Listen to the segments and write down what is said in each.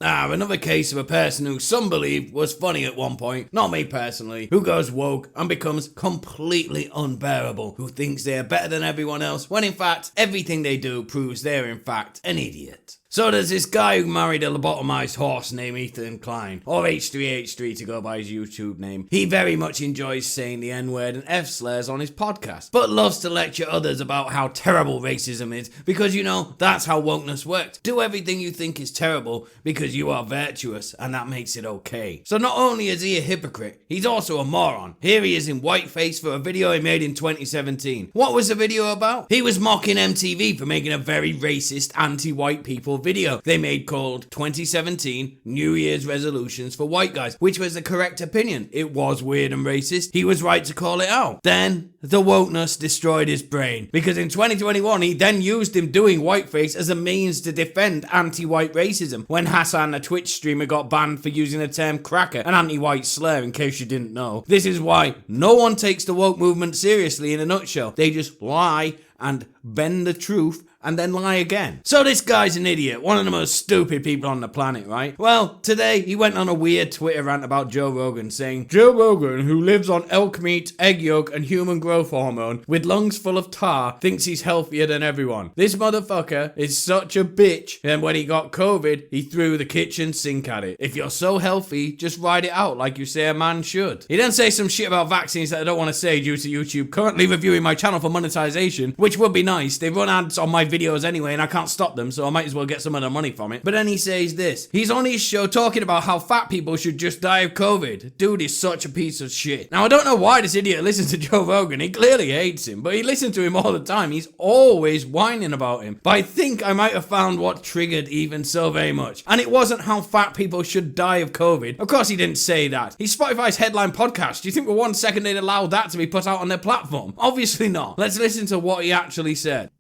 Another case of a person who some believe was funny at one point, not me personally, who goes woke and becomes completely unbearable, who thinks they are better than everyone else, when in fact, everything they do proves they're in fact an idiot. So there's this guy who married a lobotomized horse named Ethan Klein, or H3H3 to go by his YouTube name. He very much enjoys saying the N-word and F-slurs on his podcast, but loves to lecture others about how terrible racism is, because you know, that's how wokeness works. Do everything you think is terrible because you are virtuous, and that makes it okay. So not only is he a hypocrite, he's also a moron. Here he is in whiteface for a video he made in 2017. What was the video about? He was mocking MTV for making a very racist, anti-white people video they made called 2017 New Year's Resolutions for White Guys, which was the correct opinion. It was weird and racist. He was right to call it out. Then the wokeness destroyed his brain, because in 2021 he then used him doing whiteface as a means to defend anti-white racism when Hassan, the Twitch streamer, got banned for using the term cracker, an anti-white slur in case you didn't know. This is why no one takes the woke movement seriously in a nutshell. They just lie and bend the truth and then lie again. So this guy's an idiot, one of the most stupid people on the planet, right? Well, today he went on a weird Twitter rant about Joe Rogan, saying, Joe Rogan, who lives on elk meat, egg yolk, and human growth hormone, with lungs full of tar, thinks he's healthier than everyone. This motherfucker is such a bitch, and when he got COVID, he threw the kitchen sink at it. If you're so healthy, just ride it out like you say a man should. He then says some shit about vaccines that I don't want to say due to YouTube currently reviewing my channel for monetization, which would be nice. They run ads on my videos anyway and I can't stop them, so I might as well get some of the money from it. But then he says this. He's on his show talking about how fat people should just die of COVID. Dude is such a piece of shit. Now I don't know why this idiot listens to Joe Rogan. He clearly hates him, but he listens to him all the time. He's always whining about him. But I think I might have found what triggered Ethan so very much. And it wasn't how fat people should die of COVID. Of course he didn't say that. He's Spotify's headline podcast. Do you think for 1 second they'd allow that to be put out on their platform? Obviously not. Let's listen to what he actually said.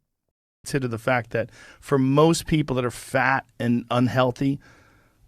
Consider the fact that for most people that are fat and unhealthy,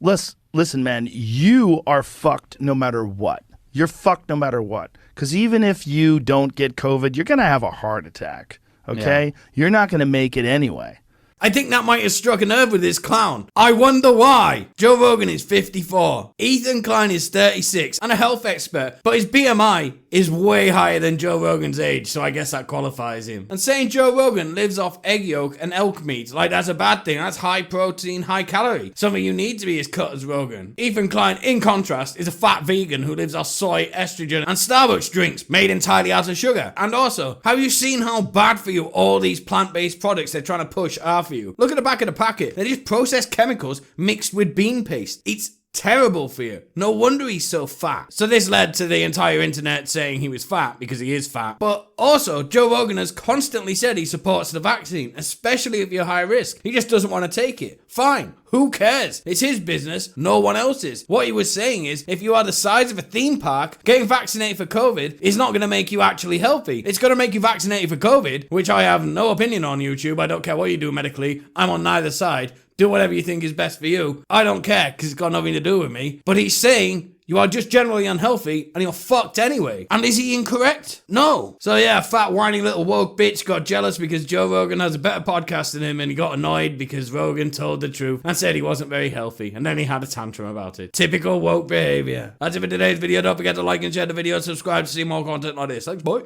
listen, man, you are fucked no matter what. You're fucked no matter what. Because even if you don't get COVID, you're going to have a heart attack, okay? Yeah. You're not going to make it anyway. I think that might have struck a nerve with this clown. I wonder why. Joe Rogan is 54. Ethan Klein is 36 and a health expert, but his BMI is way higher than Joe Rogan's age, so I guess that qualifies him. And saying Joe Rogan lives off egg yolk and elk meat, like that's a bad thing. That's high protein, high calorie. Something you need to be as cut as Rogan. Ethan Klein, in contrast, is a fat vegan who lives off soy, estrogen, and Starbucks drinks made entirely out of sugar. And also, have you seen how bad for you all these plant-based products they're trying to push are for you? Look at the back of the packet. They're just processed chemicals mixed with bean paste. It's terrible for you. No wonder he's so fat. So this led to the entire internet saying he was fat because he is fat. But also, Joe Rogan has constantly said he supports the vaccine, especially if you're high risk. He just doesn't want to take it. Fine. Who cares? It's his business, no one else's. What he was saying is, if you are the size of a theme park, getting vaccinated for COVID is not going to make you actually healthy. It's going to make you vaccinated for COVID, which I have no opinion on YouTube. I don't care what you do medically. I'm on neither side. Do whatever you think is best for you. I don't care because it's got nothing to do with me. But he's saying you are just generally unhealthy and you're fucked anyway. And is he incorrect? No. So yeah, fat whiny little woke bitch got jealous because Joe Rogan has a better podcast than him, and he got annoyed because Rogan told the truth and said he wasn't very healthy, and then he had a tantrum about it. Typical woke behavior. That's it for today's video. Don't forget to like and share the video, subscribe to see more content like this. Thanks, boy.